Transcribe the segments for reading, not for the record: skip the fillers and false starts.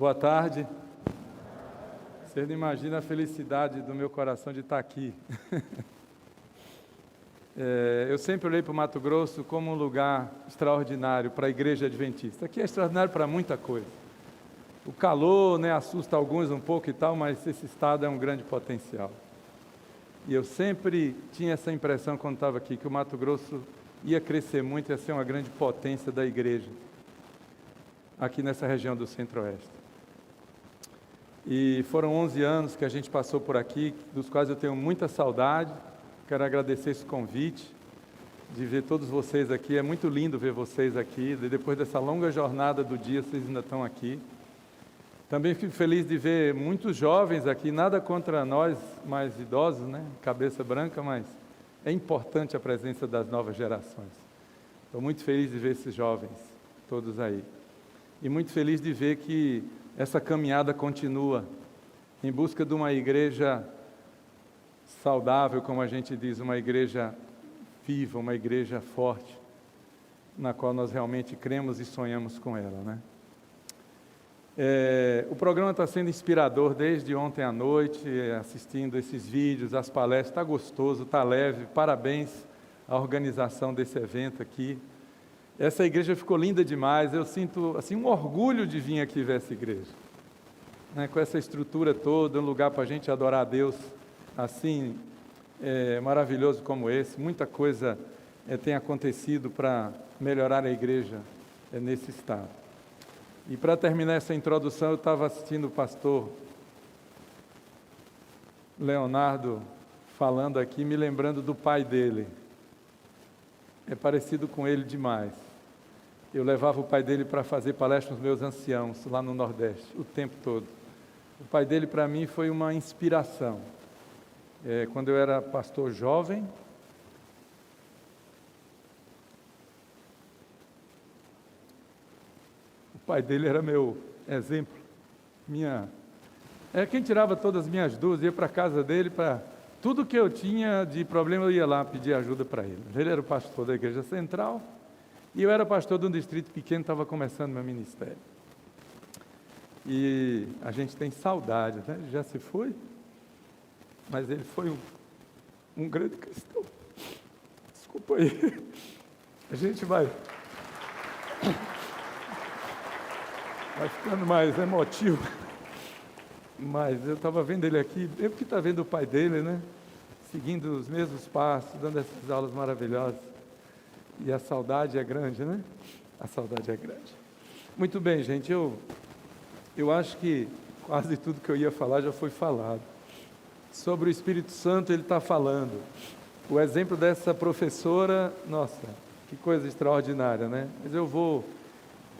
Boa tarde. Você não imagina a felicidade do meu coração de estar aqui. Eu sempre olhei para o Mato Grosso como um lugar extraordinário para a igreja adventista. Aqui é extraordinário para muita coisa. O calor, né, assusta alguns um pouco e tal, mas esse estado é um grande potencial. E eu sempre tinha essa impressão quando estava aqui, que o Mato Grosso ia crescer muito, ia ser uma grande potência da igreja, aqui nessa região do Centro-Oeste. E foram 11 anos que a gente passou por aqui, dos quais eu tenho muita saudade. Quero agradecer esse convite, de ver todos vocês aqui. É muito lindo ver vocês aqui, depois dessa longa jornada do dia, vocês ainda estão aqui. Também fico feliz de ver muitos jovens aqui, nada contra nós mais idosos, né? Cabeça branca, mas é importante a presença das novas gerações. Estou muito feliz de ver esses jovens, todos aí. E muito feliz de ver que essa caminhada continua, em busca de uma igreja saudável, como a gente diz, uma igreja viva, uma igreja forte, na qual nós realmente cremos e sonhamos com ela, né? O programa está sendo inspirador desde ontem à noite, assistindo esses vídeos, as palestras, está gostoso, está leve, parabéns à organização desse evento aqui. Essa igreja ficou linda demais, eu sinto assim, um orgulho de vir aqui ver essa igreja, né? Com essa estrutura toda, um lugar para a gente adorar a Deus, assim, maravilhoso como esse. Muita coisa tem acontecido para melhorar a igreja nesse estado. E para terminar essa introdução, eu estava assistindo o pastor Leonardo falando aqui, me lembrando do pai dele. É parecido com ele demais. Eu levava o pai dele para fazer palestra nos meus anciãos, lá no Nordeste, o tempo todo. O pai dele, para mim, foi uma inspiração. Quando eu era pastor jovem, o pai dele era meu exemplo. Quem tirava todas as minhas dúvidas, ia para a casa dele, para tudo que eu tinha de problema, eu ia lá pedir ajuda para ele. Ele era o pastor da igreja central, e eu era pastor de um distrito pequeno, estava começando meu ministério. E a gente tem saudade, né? Ele já se foi, mas ele foi um grande cristão. Desculpa aí. A gente vai ficando mais emotivo. Mas eu estava vendo ele aqui, eu que está vendo o pai dele, né? Seguindo os mesmos passos, dando essas aulas maravilhosas. E a saudade é grande, né? A saudade é grande. Muito bem, gente, eu acho que quase tudo que eu ia falar já foi falado. Sobre o Espírito Santo ele está falando. O exemplo dessa professora, nossa, que coisa extraordinária, né? Mas eu vou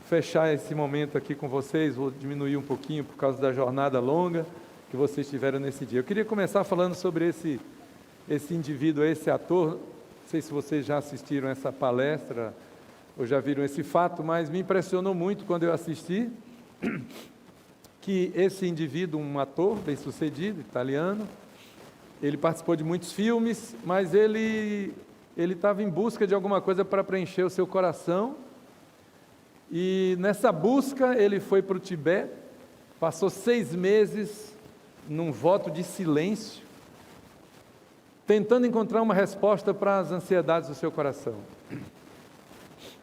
fechar esse momento aqui com vocês, vou diminuir um pouquinho por causa da jornada longa que vocês tiveram nesse dia. Eu queria começar falando sobre esse indivíduo, esse ator. Não sei se vocês já assistiram essa palestra ou já viram esse fato, mas me impressionou muito quando eu assisti que esse indivíduo, um ator bem-sucedido, italiano, ele participou de muitos filmes, mas ele estava em busca de alguma coisa para preencher o seu coração, e nessa busca ele foi para o Tibete, passou 6 meses num voto de silêncio, tentando encontrar uma resposta para as ansiedades do seu coração.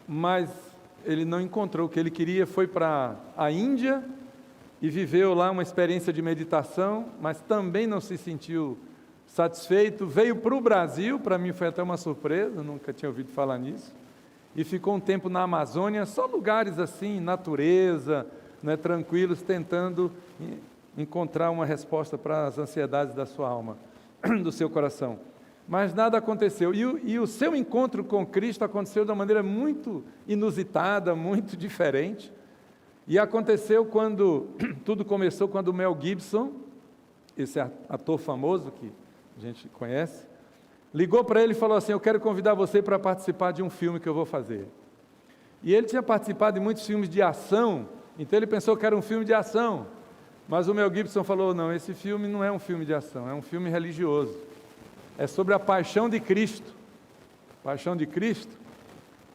Mas ele não encontrou. O que ele queria foi para a Índia e viveu lá uma experiência de meditação, mas também não se sentiu satisfeito. Veio para o Brasil, para mim foi até uma surpresa, nunca tinha ouvido falar nisso, e ficou um tempo na Amazônia, só lugares assim, natureza, né, tranquilos, tentando encontrar uma resposta para as ansiedades da sua alma, do seu coração. Mas nada aconteceu, e o seu encontro com Cristo aconteceu de uma maneira muito inusitada, muito diferente. E aconteceu quando tudo começou, quando o Mel Gibson, esse ator famoso que a gente conhece, ligou para ele e falou assim: eu quero convidar você para participar de um filme que eu vou fazer. E ele tinha participado de muitos filmes de ação, então ele pensou que era um filme de ação. Mas o Mel Gibson falou: não, esse filme não é um filme de ação, é um filme religioso. É sobre a paixão de Cristo. Paixão de Cristo.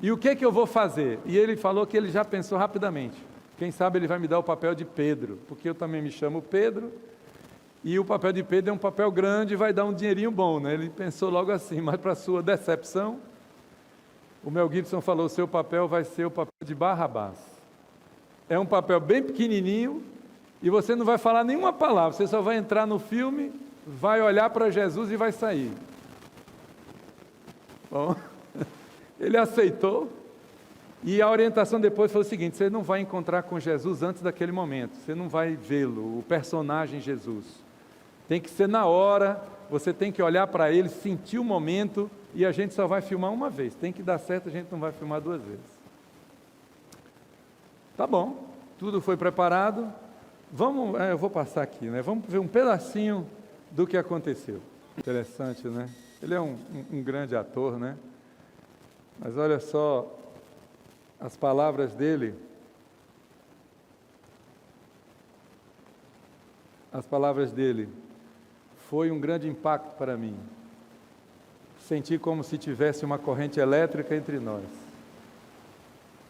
E o que eu vou fazer? E ele falou que ele já pensou rapidamente. Quem sabe ele vai me dar o papel de Pedro, porque eu também me chamo Pedro, e o papel de Pedro é um papel grande e vai dar um dinheirinho bom, né? Ele pensou logo assim, mas para sua decepção, o Mel Gibson falou, seu papel vai ser o papel de Barrabás. É um papel bem pequenininho, e você não vai falar nenhuma palavra, você só vai entrar no filme, vai olhar para Jesus e vai sair. Bom, ele aceitou, e a orientação depois foi o seguinte, você não vai encontrar com Jesus antes daquele momento, você não vai vê-lo, o personagem Jesus. Tem que ser na hora, você tem que olhar para ele, sentir o momento, e a gente só vai filmar uma vez. Tem que dar certo, a gente não vai filmar 2 vezes. Tá bom, tudo foi preparado. Vamos, eu vou passar aqui, né? Vamos ver um pedacinho do que aconteceu. Interessante, né? Ele é um grande ator, né? Mas olha só as palavras dele. As palavras dele. Foi um grande impacto para mim. Senti como se tivesse uma corrente elétrica entre nós.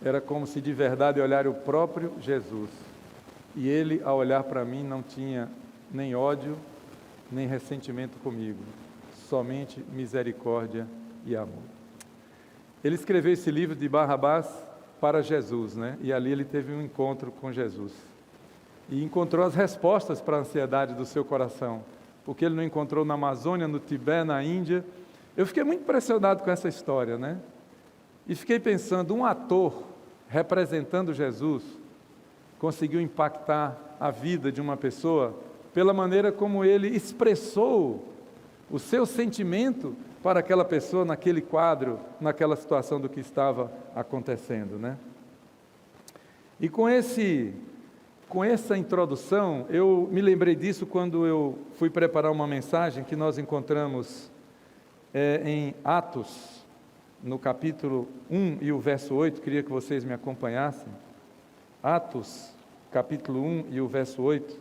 Era como se de verdade olhar o próprio Jesus. E ele, ao olhar para mim, não tinha nem ódio, nem ressentimento comigo. Somente misericórdia e amor. Ele escreveu esse livro de Barrabás para Jesus, né? E ali ele teve um encontro com Jesus. E encontrou as respostas para a ansiedade do seu coração. Porque ele não encontrou na Amazônia, no Tibete, na Índia. Eu fiquei muito impressionado com essa história, né? E fiquei pensando, um ator representando Jesus conseguiu impactar a vida de uma pessoa pela maneira como ele expressou o seu sentimento para aquela pessoa naquele quadro, naquela situação do que estava acontecendo, né? E com essa introdução, eu me lembrei disso quando eu fui preparar uma mensagem que nós encontramos em Atos, no capítulo 1 e o verso 8, queria que vocês me acompanhassem. Atos, capítulo 1 e o verso 8.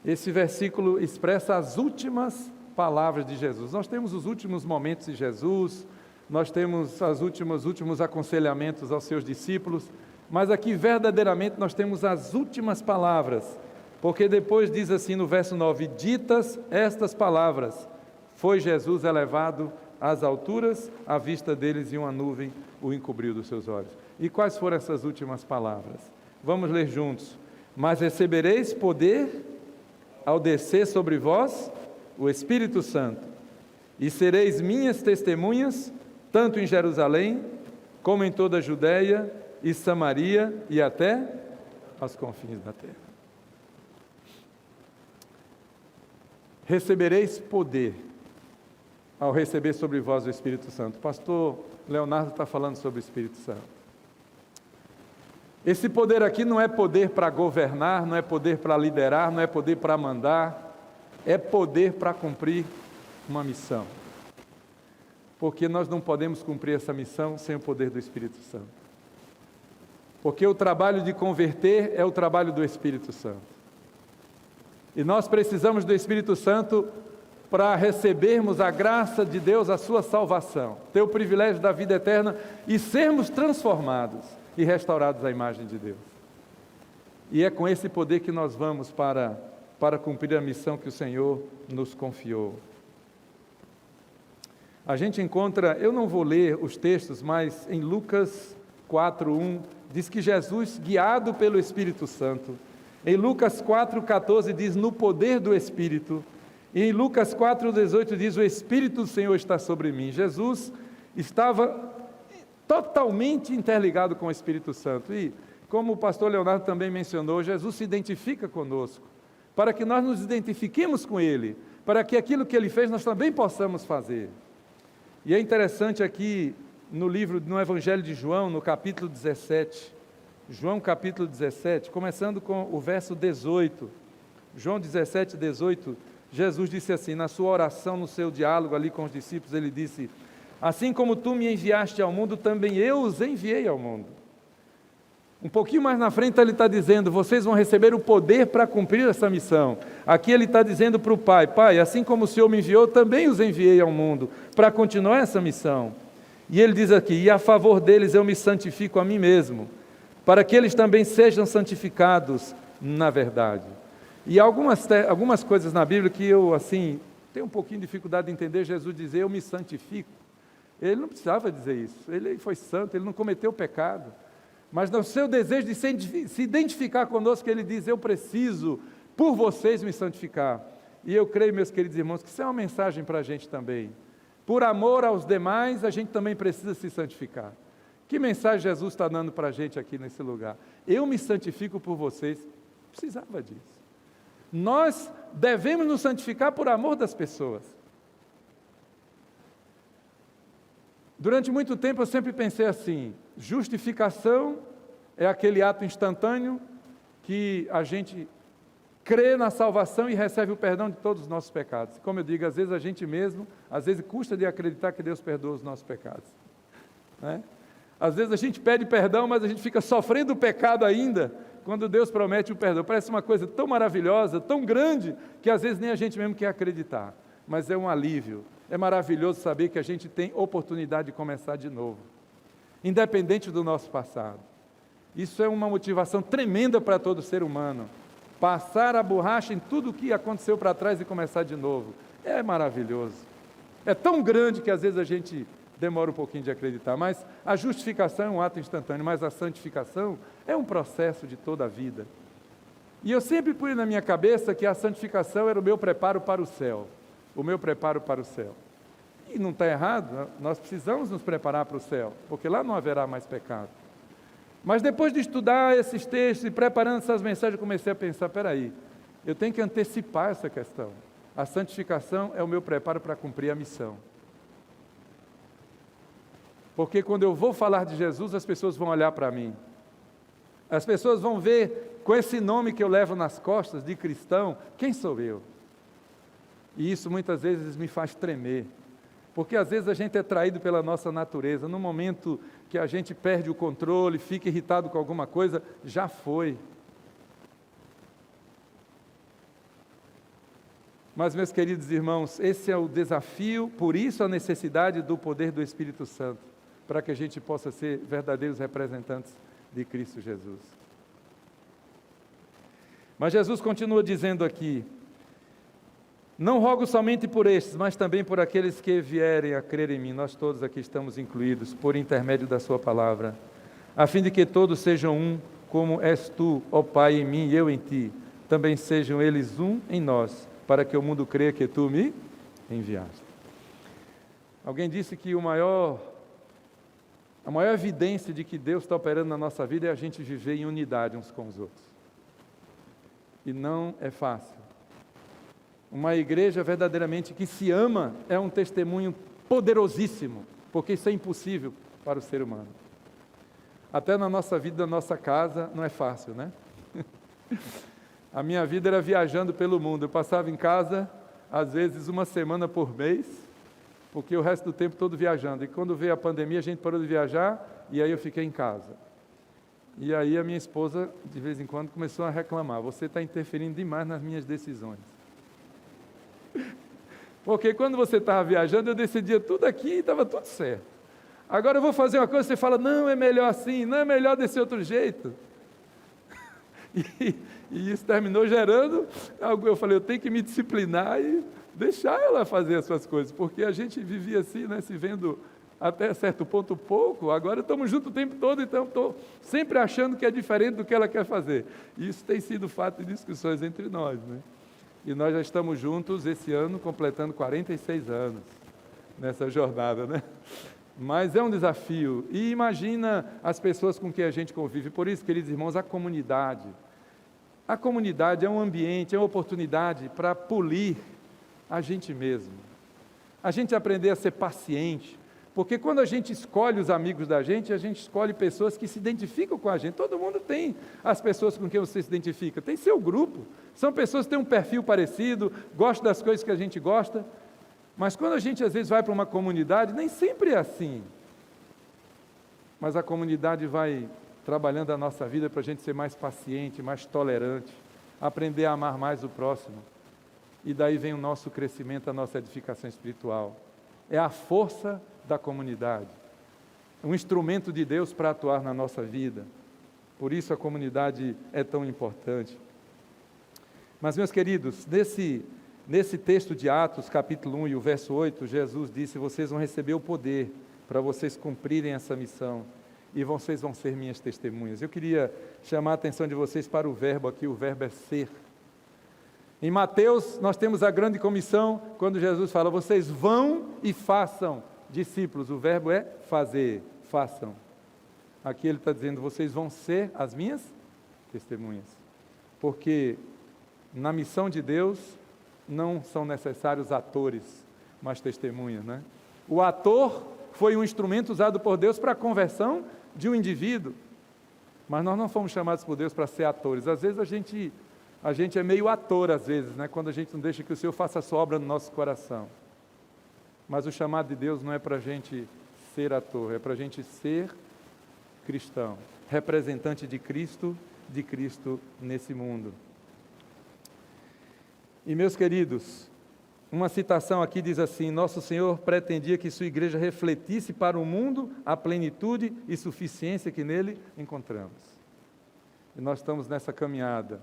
Esse versículo expressa as últimas palavras de Jesus. Nós temos os últimos momentos de Jesus, nós temos os últimos aconselhamentos aos seus discípulos, mas aqui verdadeiramente nós temos as últimas palavras, porque depois diz assim no verso 9, ditas estas palavras, foi Jesus elevado às alturas, à vista deles e uma nuvem o encobriu dos seus olhos. E quais foram essas últimas palavras? Vamos ler juntos. Mas recebereis poder ao descer sobre vós o Espírito Santo, e sereis minhas testemunhas, tanto em Jerusalém, como em toda a Judeia e Samaria, e até aos confins da terra. Recebereis poder ao receber sobre vós o Espírito Santo. O pastor Leonardo está falando sobre o Espírito Santo. Esse poder aqui não é poder para governar, não é poder para liderar, não é poder para mandar, é poder para cumprir uma missão. Porque nós não podemos cumprir essa missão sem o poder do Espírito Santo. Porque o trabalho de converter é o trabalho do Espírito Santo. E nós precisamos do Espírito Santo para recebermos a graça de Deus, a sua salvação, ter o privilégio da vida eterna e sermos transformados e restaurados à imagem de Deus. E é com esse poder que nós vamos para cumprir a missão que o Senhor nos confiou. A gente encontra, eu não vou ler os textos, mas em Lucas 4:1, diz que Jesus, guiado pelo Espírito Santo, em Lucas 4:14 diz, no poder do Espírito, e em Lucas 4:18 diz, o Espírito do Senhor está sobre mim. Jesus estava totalmente interligado com o Espírito Santo, e como o pastor Leonardo também mencionou, Jesus se identifica conosco, para que nós nos identifiquemos com Ele, para que aquilo que Ele fez nós também possamos fazer. E é interessante aqui, no Evangelho de João, no capítulo 17, João capítulo 17, começando com o verso 18, João 17, 18, Jesus disse assim, na sua oração, no seu diálogo ali com os discípulos, Ele disse, assim como tu me enviaste ao mundo, também eu os enviei ao mundo. Um pouquinho mais na frente Ele está dizendo, vocês vão receber o poder para cumprir essa missão. Aqui Ele está dizendo para o Pai, Pai, assim como o Senhor me enviou, também os enviei ao mundo, para continuar essa missão. E Ele diz aqui, e a favor deles eu me santifico a mim mesmo, para que eles também sejam santificados na verdade. E algumas coisas na Bíblia que eu, assim, tenho um pouquinho de dificuldade de entender. Jesus dizer, eu me santifico. Ele não precisava dizer isso, ele foi santo, ele não cometeu pecado. Mas no seu desejo de se identificar conosco, ele diz, eu preciso, por vocês, me santificar. E eu creio, meus queridos irmãos, que isso é uma mensagem para a gente também. Por amor aos demais, a gente também precisa se santificar. Que mensagem Jesus está dando para a gente aqui nesse lugar? Eu me santifico por vocês. Precisava disso. Nós devemos nos santificar por amor das pessoas. Durante muito tempo eu sempre pensei assim, justificação é aquele ato instantâneo que a gente crê na salvação e recebe o perdão de todos os nossos pecados. Como eu digo, às vezes a gente mesmo, às vezes custa de acreditar que Deus perdoa os nossos pecados. Né? Às vezes a gente pede perdão, mas a gente fica sofrendo o pecado ainda, quando Deus promete o perdão. Parece uma coisa tão maravilhosa, tão grande, que às vezes nem a gente mesmo quer acreditar. Mas é um alívio. É maravilhoso saber que a gente tem oportunidade de começar de novo, independente do nosso passado. Isso é uma motivação tremenda para todo ser humano. Passar a borracha em tudo o que aconteceu para trás e começar de novo. É maravilhoso. É tão grande que às vezes a gente demora um pouquinho de acreditar, mas a justificação é um ato instantâneo, mas a santificação é um processo de toda a vida. E eu sempre pus na minha cabeça que a santificação era o meu preparo para o céu. O meu preparo para o céu. E não está errado, nós precisamos nos preparar para o céu, porque lá não haverá mais pecado. Mas depois de estudar esses textos e preparando essas mensagens, eu comecei a pensar, peraí, eu tenho que antecipar essa questão. A santificação é o meu preparo para cumprir a missão. Porque quando eu vou falar de Jesus, as pessoas vão olhar para mim. As pessoas vão ver, com esse nome que eu levo nas costas, de cristão, quem sou eu? E isso muitas vezes me faz tremer. Porque às vezes a gente é traído pela nossa natureza. No momento que a gente perde o controle, fica irritado com alguma coisa, já foi. Mas, meus queridos irmãos, esse é o desafio, por isso a necessidade do poder do Espírito Santo, para que a gente possa ser verdadeiros representantes de Cristo Jesus. Mas Jesus continua dizendo aqui, não rogo somente por estes, mas também por aqueles que vierem a crer em mim, nós todos aqui estamos incluídos, por intermédio da sua palavra, a fim de que todos sejam um, como és tu, ó Pai, em mim e eu em ti, também sejam eles um em nós, para que o mundo creia que tu me enviaste. Alguém disse que a maior evidência de que Deus está operando na nossa vida é a gente viver em unidade uns com os outros. E não é fácil. Uma igreja verdadeiramente que se ama é um testemunho poderosíssimo, porque isso é impossível para o ser humano. Até na nossa vida, na nossa casa, não é fácil, né? A minha vida era viajando pelo mundo. Eu passava em casa, às vezes, uma semana por mês, porque o resto do tempo todo viajando. E quando veio a pandemia, a gente parou de viajar, e aí eu fiquei em casa. E aí a minha esposa, de vez em quando, começou a reclamar, você está interferindo demais nas minhas decisões. Porque quando você estava viajando, eu decidia tudo aqui e estava tudo certo. Agora eu vou fazer uma coisa, você fala, não, é melhor assim, não é melhor desse outro jeito. E isso terminou gerando algo. Eu falei, eu tenho que me disciplinar e deixar ela fazer as suas coisas, porque a gente vivia assim, né, se vendo até certo ponto pouco, agora estamos juntos o tempo todo, então estou sempre achando que é diferente do que ela quer fazer. E isso tem sido fato de discussões entre nós, né? E nós já estamos juntos esse ano, completando 46 anos nessa jornada, né? Mas é um desafio. E imagina as pessoas com quem a gente convive. Por isso, queridos irmãos, a comunidade. A comunidade é um ambiente, é uma oportunidade para polir a gente mesmo. A gente aprender a ser paciente. Porque quando a gente escolhe os amigos da gente, a gente escolhe pessoas que se identificam com a gente. Todo mundo tem as pessoas com quem você se identifica. Tem seu grupo. São pessoas que têm um perfil parecido, gostam das coisas que a gente gosta. Mas quando a gente às vezes vai para uma comunidade, nem sempre é assim. Mas a comunidade vai trabalhando a nossa vida para a gente ser mais paciente, mais tolerante, aprender a amar mais o próximo. E daí vem o nosso crescimento, a nossa edificação espiritual. É a força da comunidade. Um instrumento de Deus para atuar na nossa vida. Por isso a comunidade é tão importante. Mas, meus queridos, nesse texto de Atos, capítulo 1 e o verso 8, Jesus disse: vocês vão receber o poder para vocês cumprirem essa missão, e vocês vão ser minhas testemunhas. Eu queria chamar a atenção de vocês para o verbo aqui, o verbo é ser. Em Mateus, nós temos a grande comissão, quando Jesus fala: vocês vão e façam discípulos. O verbo é fazer, façam. Aqui ele está dizendo: vocês vão ser as minhas testemunhas. Porque na missão de Deus não são necessários atores, mas testemunhas, né? O ator foi um instrumento usado por Deus para a conversão de um indivíduo, mas nós não fomos chamados por Deus para ser atores. Às vezes a gente é meio ator, às vezes, né? Quando a gente não deixa que o Senhor faça a sua obra no nosso coração. Mas o chamado de Deus não é para a gente ser ator, é para a gente ser cristão, representante de Cristo nesse mundo. E, meus queridos, uma citação aqui diz assim: nosso Senhor pretendia que sua igreja refletisse para o mundo a plenitude e suficiência que nele encontramos. E nós estamos nessa caminhada,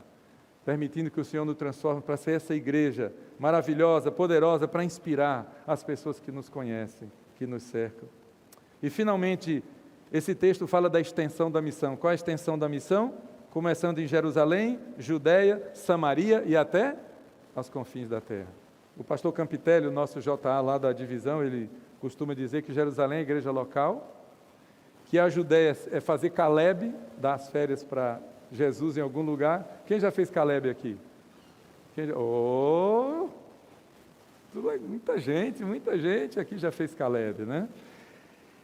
permitindo que o Senhor nos transforme para ser essa igreja maravilhosa, poderosa, para inspirar as pessoas que nos conhecem, que nos cercam. E, finalmente, esse texto fala da extensão da missão. Qual a extensão da missão? Começando em Jerusalém, Judeia, Samaria e até aos confins da terra. O pastor Campitelli, o nosso JA lá da divisão, ele costuma dizer que Jerusalém é a igreja local, que a Judeia é fazer Caleb, dar as férias para Jesus em algum lugar. Quem já fez Caleb aqui? Muita gente aqui já fez Caleb, né?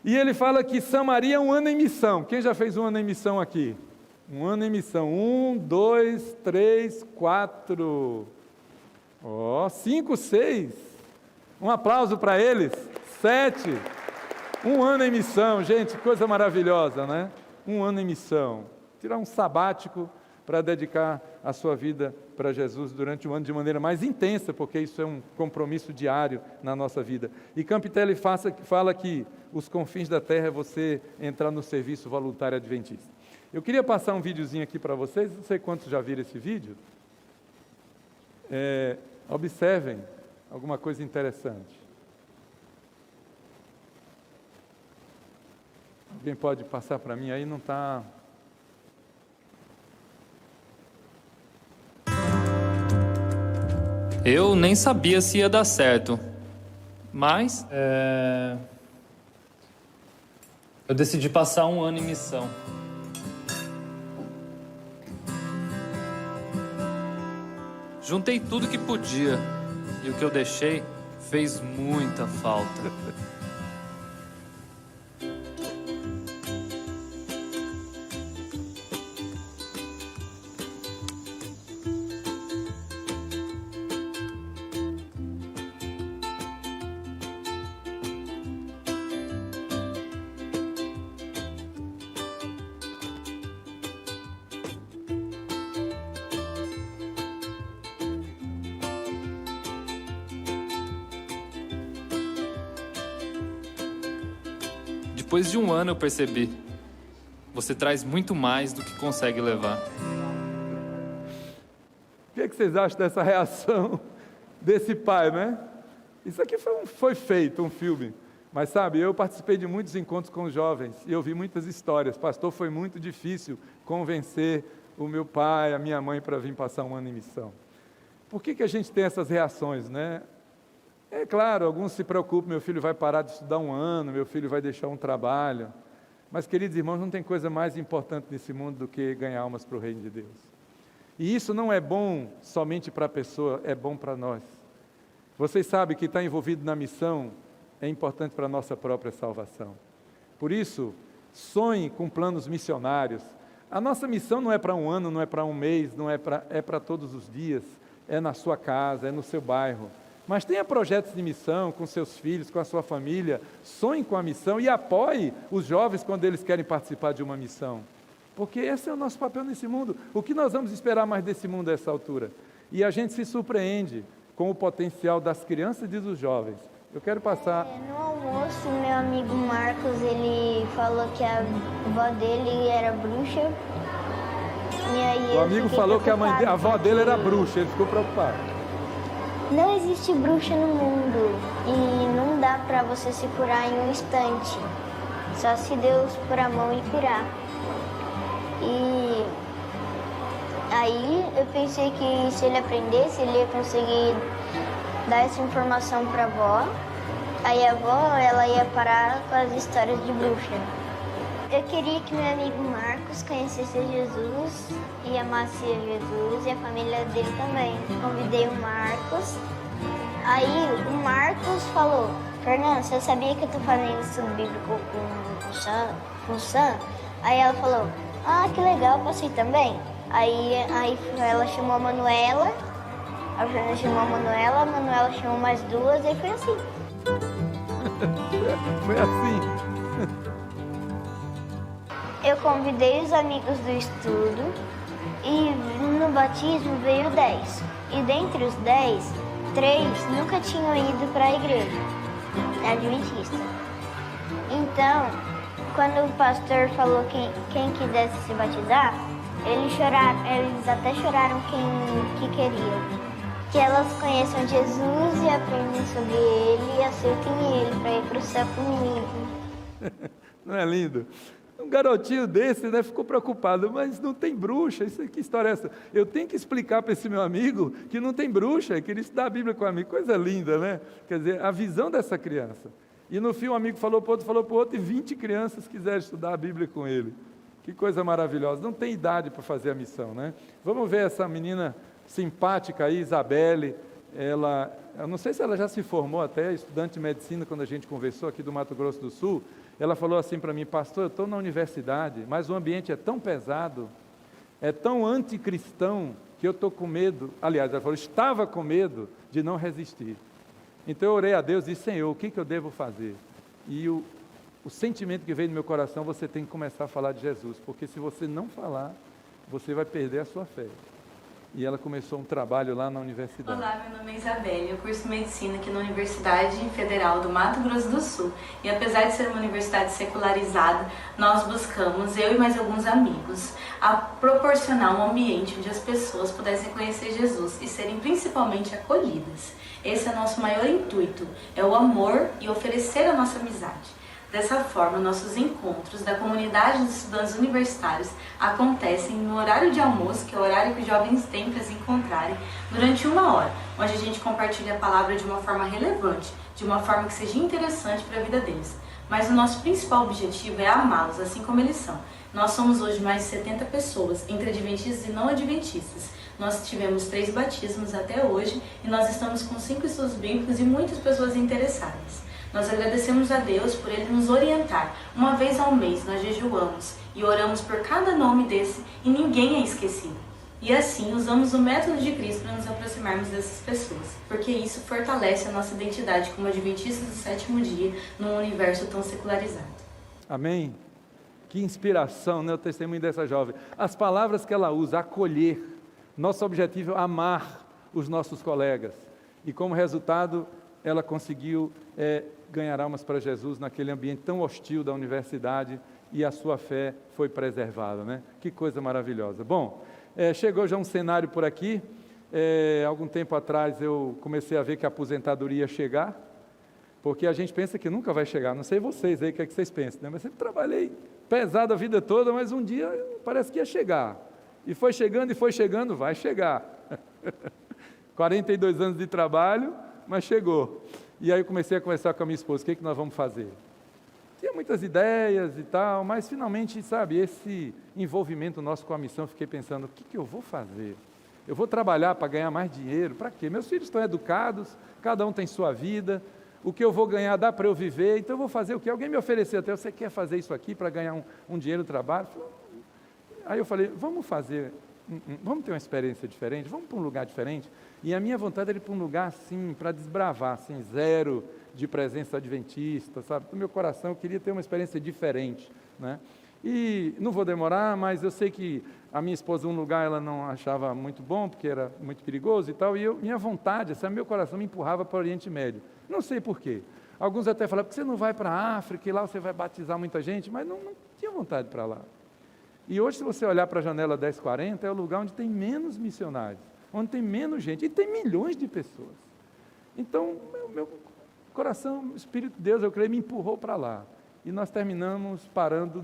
E ele fala que Samaria é um ano em missão. Quem já fez um ano em missão aqui? Um ano em missão. 1, 2, 3, 4... 5, 6, um aplauso para eles, 7, um ano em missão, gente, coisa maravilhosa, né? Um ano em missão, tirar um sabático para dedicar a sua vida para Jesus durante um ano de maneira mais intensa, porque isso é um compromisso diário na nossa vida. E Campitelli fala que os confins da terra é você entrar no serviço voluntário adventista. Eu queria passar um videozinho aqui para vocês, não sei quantos já viram esse vídeo. Observem alguma coisa interessante. Alguém pode passar para mim aí? Não está... Eu nem sabia se ia dar certo, mas eu decidi passar um ano em missão. Juntei tudo que podia e o que eu deixei fez muita falta. Depois de um ano eu percebi, você traz muito mais do que consegue levar. O que vocês acham dessa reação desse pai, né? Isso aqui foi feito, um filme. Mas sabe, eu participei de muitos encontros com os jovens e eu vi muitas histórias. Pastor, foi muito difícil convencer o meu pai, a minha mãe para vir passar um ano em missão. Por que a gente tem essas reações, né? É claro, alguns se preocupam, meu filho vai parar de estudar um ano, meu filho vai deixar um trabalho. Mas, queridos irmãos, não tem coisa mais importante nesse mundo do que ganhar almas para o reino de Deus. E isso não é bom somente para a pessoa, é bom para nós. Vocês sabem que estar envolvido na missão é importante para a nossa própria salvação. Por isso, sonhe com planos missionários. A nossa missão não é para um ano, não é para um mês, é para todos os dias. É na sua casa, é no seu bairro. Mas tenha projetos de missão com seus filhos, com a sua família, sonhe com a missão e apoie os jovens quando eles querem participar de uma missão. Porque esse é o nosso papel nesse mundo. O que nós vamos esperar mais desse mundo a essa altura? E a gente se surpreende com o potencial das crianças e dos jovens. Eu quero passar... No almoço, meu amigo Marcos, ele falou que a avó dele era bruxa aí O amigo falou que a avó dele era bruxa, ele ficou preocupado. Não existe bruxa no mundo e não dá pra você se curar em um instante. Só se Deus pôr a mão e curar. E aí eu pensei que se ele aprendesse, ele ia conseguir dar essa informação pra avó. Aí a avó, ela ia parar com as histórias de bruxa. Eu queria que meu amigo Marcos conhecesse Jesus e amasse Jesus e a família dele também. Convidei o Marcos. Aí o Marcos falou: Fernanda, você sabia que eu tô fazendo estudo bíblico com o Sam? Aí ela falou: ah, que legal, posso ir também? Aí ela chamou a Manuela, a Fernanda chamou a Manuela chamou mais duas, e foi assim. Foi assim. Eu convidei os amigos do estudo e no batismo veio 10. E dentre os 10, 3 nunca tinham ido para a igreja adventista. Então, quando o pastor falou quem quisesse se batizar, eles até choraram que queriam. Que elas conheçam Jesus e aprendam sobre ele e aceitem ele para ir para o céu comigo. Não é lindo? Um garotinho desse, né, ficou preocupado, mas não tem bruxa, que história é essa? Eu tenho que explicar para esse meu amigo que não tem bruxa, que ele estudar a Bíblia com o amigo, coisa linda, né? Quer dizer, a visão dessa criança. E no fim um amigo falou para o outro, e 20 crianças quiseram estudar a Bíblia com ele. Que coisa maravilhosa, não tem idade para fazer a missão, né? Vamos ver essa menina simpática aí, Isabelle, eu não sei se ela já se formou até, estudante de medicina, quando a gente conversou aqui do Mato Grosso do Sul. Ela falou assim para mim: pastor, eu estou na universidade, mas o ambiente é tão pesado, é tão anticristão, que eu estou com medo. Aliás, ela falou, estava com medo de não resistir. Então eu orei a Deus e disse: Senhor, o que eu devo fazer? E o sentimento que veio no meu coração: você tem que começar a falar de Jesus, porque se você não falar, você vai perder a sua fé. E ela começou um trabalho lá na universidade. Olá, meu nome é Isabelle, eu curso Medicina aqui na Universidade Federal do Mato Grosso do Sul. E apesar de ser uma universidade secularizada, nós buscamos, eu e mais alguns amigos, a proporcionar um ambiente onde as pessoas pudessem conhecer Jesus e serem principalmente acolhidas. Esse é o nosso maior intuito, é o amor e oferecer a nossa amizade. Dessa forma, nossos encontros da comunidade dos estudantes universitários acontecem no horário de almoço, que é o horário que os jovens têm para se encontrarem, durante 1 hora, onde a gente compartilha a palavra de uma forma relevante, de uma forma que seja interessante para a vida deles. Mas o nosso principal objetivo é amá-los, assim como eles são. Nós somos hoje mais de 70 pessoas, entre adventistas e não adventistas. Nós tivemos 3 batismos até hoje e nós estamos com 5 estudos bíblicos e muitas pessoas interessadas. Nós agradecemos a Deus por Ele nos orientar. Uma vez ao mês nós jejuamos e oramos por cada nome desse e ninguém é esquecido. E assim usamos o método de Cristo para nos aproximarmos dessas pessoas, porque isso fortalece a nossa identidade como adventistas do 7º dia num universo tão secularizado. Amém? Que inspiração, né, o testemunho dessa jovem. As palavras que ela usa: acolher. Nosso objetivo é amar os nossos colegas. E como resultado, ela conseguiu ganhar almas para Jesus naquele ambiente tão hostil da universidade, e a sua fé foi preservada, né? Que coisa maravilhosa. Bom, chegou já um cenário por aqui. Algum tempo atrás eu comecei a ver que a aposentadoria ia chegar, porque a gente pensa que nunca vai chegar. Não sei vocês aí, o que é que vocês pensam, né? Mas sempre trabalhei pesado a vida toda, mas um dia parece que ia chegar. E foi chegando, vai chegar. 42 anos de trabalho, mas chegou. E aí eu comecei a conversar com a minha esposa: o que nós vamos fazer? Tinha muitas ideias e tal, mas finalmente, sabe, esse envolvimento nosso com a missão, fiquei pensando: o que eu vou fazer? Eu vou trabalhar para ganhar mais dinheiro? Para quê? Meus filhos estão educados, cada um tem sua vida, o que eu vou ganhar dá para eu viver, então eu vou fazer o quê? Alguém me ofereceu até: você quer fazer isso aqui para ganhar um dinheiro no trabalho? Aí eu falei: vamos ter uma experiência diferente, vamos para um lugar diferente. E a minha vontade era ir para um lugar assim, para desbravar, assim, zero de presença adventista, sabe? No meu coração eu queria ter uma experiência diferente, né? E não vou demorar, mas eu sei que a minha esposa, um lugar ela não achava muito bom, porque era muito perigoso e tal, e minha vontade, sabe, meu coração me empurrava para o Oriente Médio. Não sei porquê. Alguns até falaram: porque você não vai para a África e lá você vai batizar muita gente? Mas não tinha vontade para lá. E hoje, se você olhar para a janela 1040, é o lugar onde tem menos missionários, onde tem menos gente, e tem milhões de pessoas. Então, meu coração, o Espírito de Deus, eu creio, me empurrou para lá. E nós terminamos parando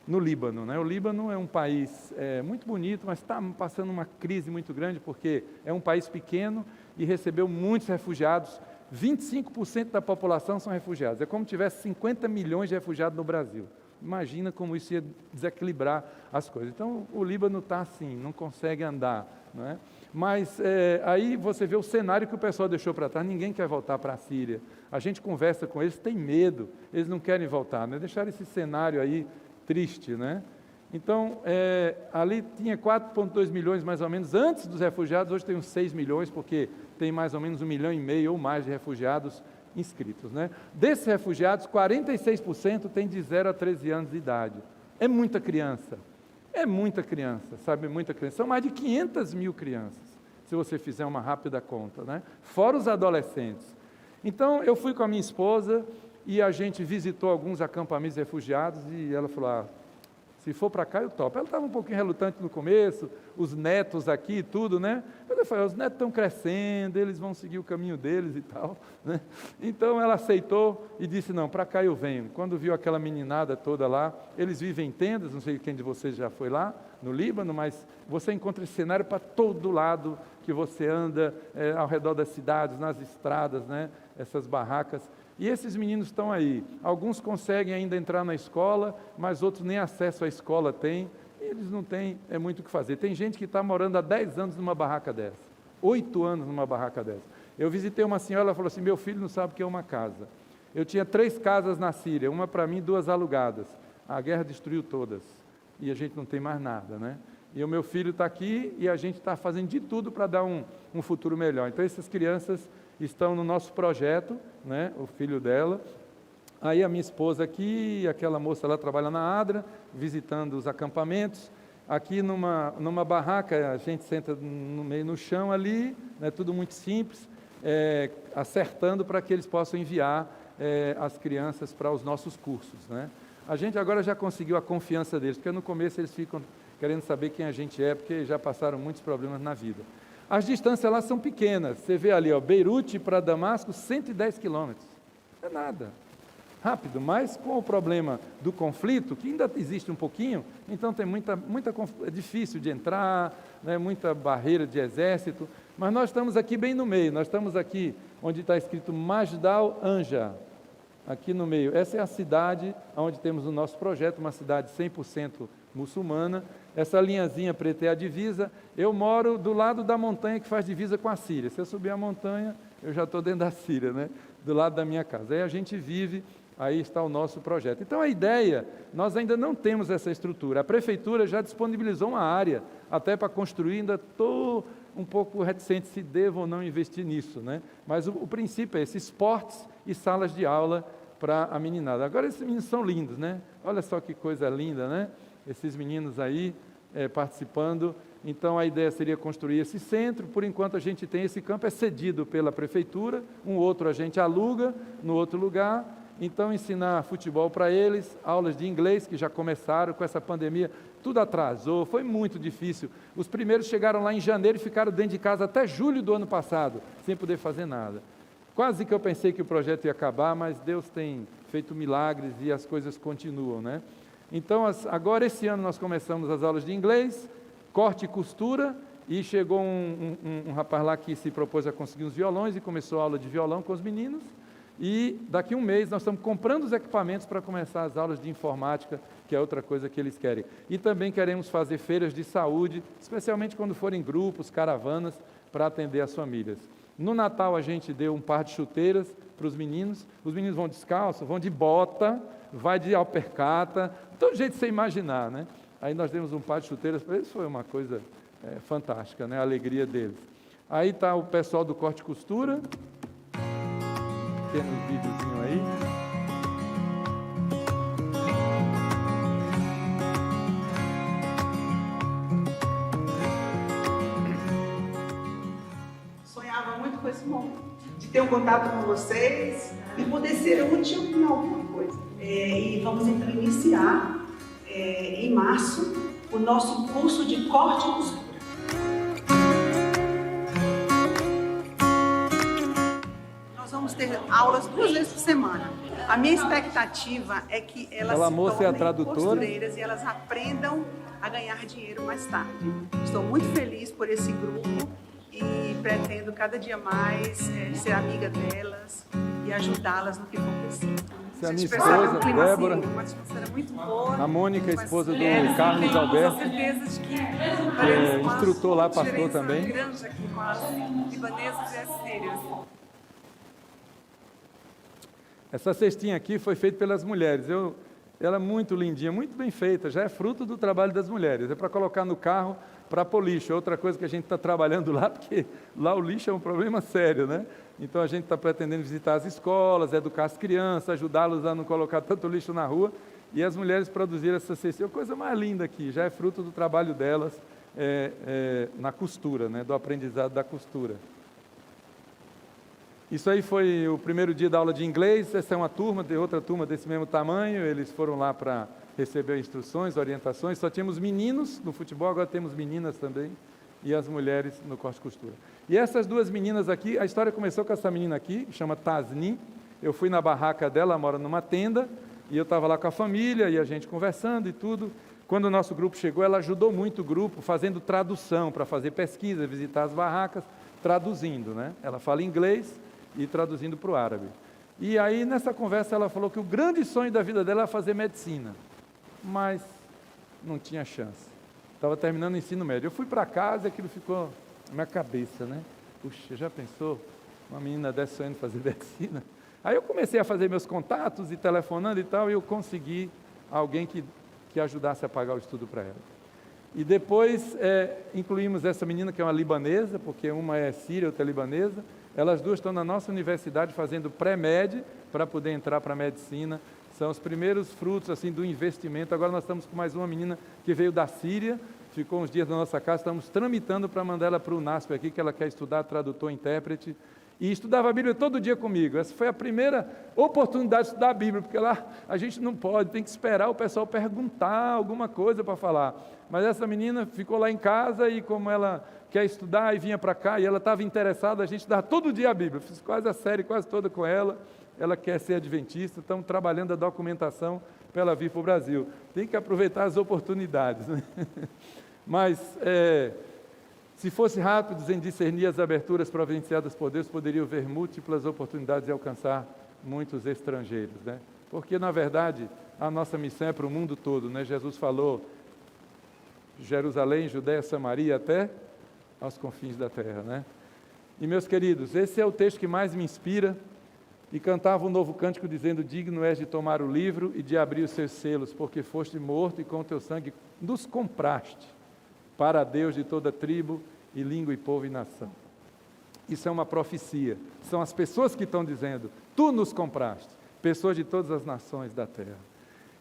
no Líbano, né? O Líbano é um país muito bonito, mas está passando uma crise muito grande, porque é um país pequeno e recebeu muitos refugiados. 25% da população são refugiados. É como se tivesse 50 milhões de refugiados no Brasil. Imagina como isso ia desequilibrar as coisas. Então, o Líbano está assim, não consegue andar, não é? Mas aí você vê o cenário que o pessoal deixou para trás. Ninguém quer voltar para a Síria. A gente conversa com eles, tem medo, eles não querem voltar, né? Deixaram esse cenário aí triste, né? Então, ali tinha 4,2 milhões mais ou menos antes dos refugiados, hoje tem uns 6 milhões, porque tem mais ou menos 1,5 milhão ou mais de refugiados inscritos, né? Desses refugiados, 46% tem de 0 a 13 anos de idade. É muita criança, sabe, muita criança. São mais de 500 mil crianças, se você fizer uma rápida conta, né? Fora os adolescentes. Então, eu fui com a minha esposa e a gente visitou alguns acampamentos de refugiados e ela falou, se for para cá, eu topo. Ela estava um pouquinho relutante no começo, os netos aqui e tudo, né? Mas eu falei, os netos estão crescendo, eles vão seguir o caminho deles e tal, né? Então ela aceitou e disse, não, para cá eu venho. Quando viu aquela meninada toda lá, eles vivem em tendas, não sei quem de vocês já foi lá, no Líbano, mas você encontra esse cenário para todo lado que você anda, ao redor das cidades, nas estradas, né? Essas barracas. E esses meninos estão aí, alguns conseguem ainda entrar na escola, mas outros nem acesso à escola têm, e eles não têm muito o que fazer. Tem gente que está morando há 10 anos numa barraca dessa, 8 anos numa barraca dessa. Eu visitei uma senhora, ela falou assim, meu filho não sabe o que é uma casa. Eu tinha 3 casas na Síria, uma para mim, 2 alugadas. A guerra destruiu todas, e a gente não tem mais nada, né? E o meu filho está aqui, e a gente está fazendo de tudo para dar um futuro melhor. Então essas crianças estão no nosso projeto, né, o filho dela. Aí a minha esposa aqui, aquela moça lá trabalha na ADRA, visitando os acampamentos. Aqui numa barraca, a gente senta no meio no chão ali, né, tudo muito simples, acertando para que eles possam enviar as crianças para os nossos cursos, né. A gente agora já conseguiu a confiança deles, porque no começo eles ficam querendo saber quem a gente é, porque já passaram muitos problemas na vida. As distâncias lá são pequenas, você vê ali, Beirute para Damasco, 110 quilômetros, é nada, rápido, mas com o problema do conflito, que ainda existe um pouquinho, então tem é difícil de entrar, né, muita barreira de exército, mas nós estamos aqui bem no meio, nós estamos aqui onde está escrito Masdal Anja, aqui no meio. Essa é a cidade onde temos o nosso projeto, uma cidade 100% muçulmana. Essa linhazinha preta é a divisa. Eu moro do lado da montanha que faz divisa com a Síria. Se eu subir a montanha, eu já estou dentro da Síria, né? Do lado da minha casa. Aí a gente vive, aí está o nosso projeto. Então a ideia, nós ainda não temos essa estrutura. A prefeitura já disponibilizou uma área, até para construir, ainda estou um pouco reticente se devo ou não investir nisso, né? Mas o princípio é esse, esportes e salas de aula para a meninada. Agora esses meninos são lindos, né? Olha só que coisa linda, né? Esses meninos aí participando. Então a ideia seria construir esse centro. Por enquanto a gente tem esse campo, é cedido pela prefeitura, um outro a gente aluga no outro lugar. Então ensinar futebol para eles, aulas de inglês que já começaram com essa pandemia, tudo atrasou, foi muito difícil. Os primeiros chegaram lá em janeiro e ficaram dentro de casa até julho do ano passado, sem poder fazer nada. Quase que eu pensei que o projeto ia acabar, mas Deus tem feito milagres e as coisas continuam, né? Então, agora esse ano nós começamos as aulas de inglês, corte e costura, e chegou um rapaz lá que se propôs a conseguir uns violões e começou a aula de violão com os meninos. E daqui a um mês nós estamos comprando os equipamentos para começar as aulas de informática, que é outra coisa que eles querem. E também queremos fazer feiras de saúde, especialmente quando forem grupos, caravanas, para atender as famílias. No Natal a gente deu um par de chuteiras para os meninos vão descalços, vão de bota, vai de alpercata, todo jeito de você imaginar, né? Aí nós demos um par de chuteiras para eles, foi uma coisa fantástica, né? A alegria deles. Aí está o pessoal do corte e costura, pequeno videozinho aí. Sonhava muito com esse momento, de ter um contato com vocês e poder ser útil em alguma coisa. E vamos então iniciar em março, o nosso curso de corte e costura. Nós vamos ter aulas 2 vezes por semana. A minha expectativa é que elas se tornem costureiras e elas aprendam a ganhar dinheiro mais tarde. Estou muito feliz por esse grupo e pretendo cada dia mais ser amiga delas e ajudá-las no que for preciso. Essa é a minha esposa, Débora. Uma atmosfera muito boa. A Mônica, esposa do Carlos Alberto, certeza de que é instrutor lá, pastor também. Grande aqui com as libanesas e as sírias. Essa cestinha aqui foi feita pelas mulheres. Ela é muito lindinha, muito bem feita, já é fruto do trabalho das mulheres. É para colocar no carro para pôr lixo. É outra coisa que a gente está trabalhando lá, porque lá o lixo é um problema sério, né? Então a gente está pretendendo visitar as escolas, educar as crianças, ajudá-los a não colocar tanto lixo na rua. E as mulheres produziram essa cestinha, coisa mais linda aqui, já é fruto do trabalho delas na costura, né? Do aprendizado da costura. Isso aí foi o primeiro dia da aula de inglês. Essa é uma turma, tem outra turma desse mesmo tamanho. Eles foram lá para receber instruções, orientações. Só tínhamos meninos no futebol, agora temos meninas também. E as mulheres no corte e costura. E essas duas meninas aqui, a história começou com essa menina aqui, que chama Tasnim. Eu fui na barraca dela, ela mora numa tenda, e eu estava lá com a família, e a gente conversando e tudo. Quando o nosso grupo chegou, ela ajudou muito o grupo, fazendo tradução, para fazer pesquisa, visitar as barracas, traduzindo, né? Ela fala inglês e traduzindo para o árabe. E aí, nessa conversa, ela falou que o grande sonho da vida dela era fazer medicina, mas não tinha chance. Estava terminando o ensino médio. Eu fui para casa e aquilo ficou na minha cabeça, né? Puxa, já pensou? Uma menina dessa sonhando fazer medicina? Aí eu comecei a fazer meus contatos e telefonando e tal, e eu consegui alguém que ajudasse a pagar o estudo para ela. E depois incluímos essa menina que é uma libanesa, porque uma é síria, outra é libanesa. Elas duas estão na nossa universidade fazendo pré-med para poder entrar para a medicina. São os primeiros frutos assim do investimento. Agora nós estamos com mais uma menina que veio da Síria, ficou uns dias na nossa casa, estamos tramitando para mandar ela para o UNASP aqui, que ela quer estudar tradutor, intérprete. E estudava a Bíblia todo dia comigo. Essa foi a primeira oportunidade de estudar a Bíblia, porque lá a gente não pode, tem que esperar o pessoal perguntar alguma coisa para falar. Mas essa menina ficou lá em casa e como ela quer estudar e vinha para cá, e ela estava interessada, a gente estudava todo dia a Bíblia. Fiz quase a série, quase toda com ela. Ela quer ser adventista, estamos trabalhando a documentação para ela vir para o Brasil. Tem que aproveitar as oportunidades, né? Mas, se fosse rápido em discernir as aberturas providenciadas por Deus, poderiam ver múltiplas oportunidades de alcançar muitos estrangeiros, né? Porque, na verdade, a nossa missão é para o mundo todo, né? Jesus falou, Jerusalém, Judéia, Samaria, até aos confins da terra, né? E, meus queridos, esse é o texto que mais me inspira. E cantava um novo cântico dizendo, digno és de tomar o livro e de abrir os seus selos, porque foste morto e com o teu sangue nos compraste para Deus de toda tribo e língua e povo e nação. Isso é uma profecia. São as pessoas que estão dizendo, tu nos compraste, pessoas de todas as nações da terra.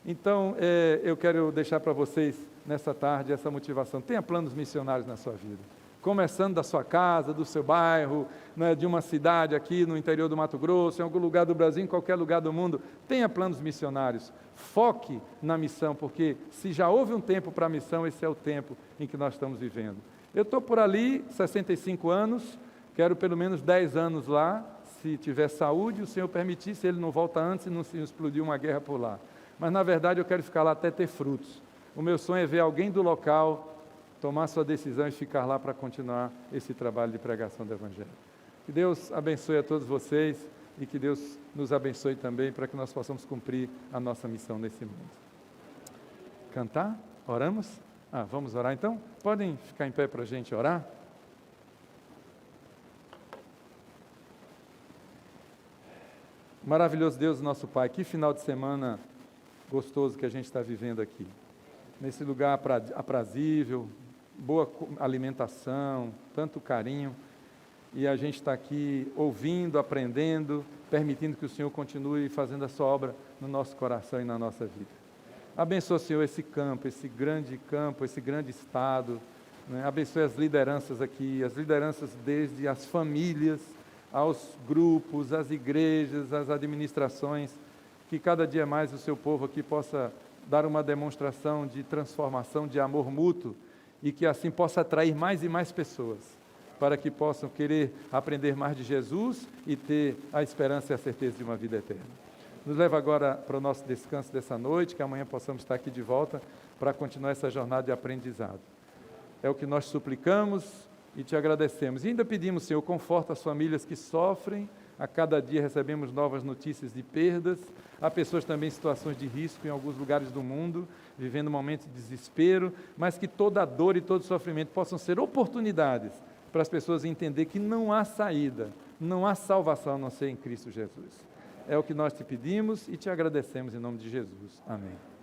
Então, eu quero deixar para vocês, nessa tarde, essa motivação. Tenha planos missionários na sua vida. Começando da sua casa, do seu bairro, né, de uma cidade aqui no interior do Mato Grosso, em algum lugar do Brasil, em qualquer lugar do mundo, tenha planos missionários. Foque na missão, porque se já houve um tempo para a missão, esse é o tempo em que nós estamos vivendo. Eu estou por ali, 65 anos, quero pelo menos 10 anos lá, se tiver saúde, o Senhor permitir, se Ele não volta antes e não se explodir uma guerra por lá. Mas, na verdade, eu quero ficar lá até ter frutos. O meu sonho é ver alguém do local tomar sua decisão e ficar lá para continuar esse trabalho de pregação do Evangelho. Que Deus abençoe a todos vocês e que Deus nos abençoe também para que nós possamos cumprir a nossa missão nesse mundo. Cantar? Oramos? Vamos orar então? Podem ficar em pé para a gente orar? Maravilhoso Deus, nosso Pai, que final de semana gostoso que a gente está vivendo aqui. Nesse lugar aprazível, boa alimentação, tanto carinho, e a gente está aqui ouvindo, aprendendo, permitindo que o Senhor continue fazendo a sua obra no nosso coração e na nossa vida. Abençoa, Senhor, esse campo, esse grande estado, né? Abençoe as lideranças aqui, as lideranças desde as famílias, aos grupos, às igrejas, às administrações, que cada dia mais o seu povo aqui possa dar uma demonstração de transformação, de amor mútuo, e que assim possa atrair mais e mais pessoas, para que possam querer aprender mais de Jesus e ter a esperança e a certeza de uma vida eterna. Nos leva agora para o nosso descanso dessa noite, que amanhã possamos estar aqui de volta para continuar essa jornada de aprendizado. É o que nós suplicamos e te agradecemos. E ainda pedimos, Senhor, conforta as famílias que sofrem. A cada dia recebemos novas notícias de perdas. Há pessoas também em situações de risco em alguns lugares do mundo, vivendo momentos de desespero, mas que toda dor e todo sofrimento possam ser oportunidades para as pessoas entender que não há saída, não há salvação a não ser em Cristo Jesus. É o que nós te pedimos e te agradecemos em nome de Jesus. Amém.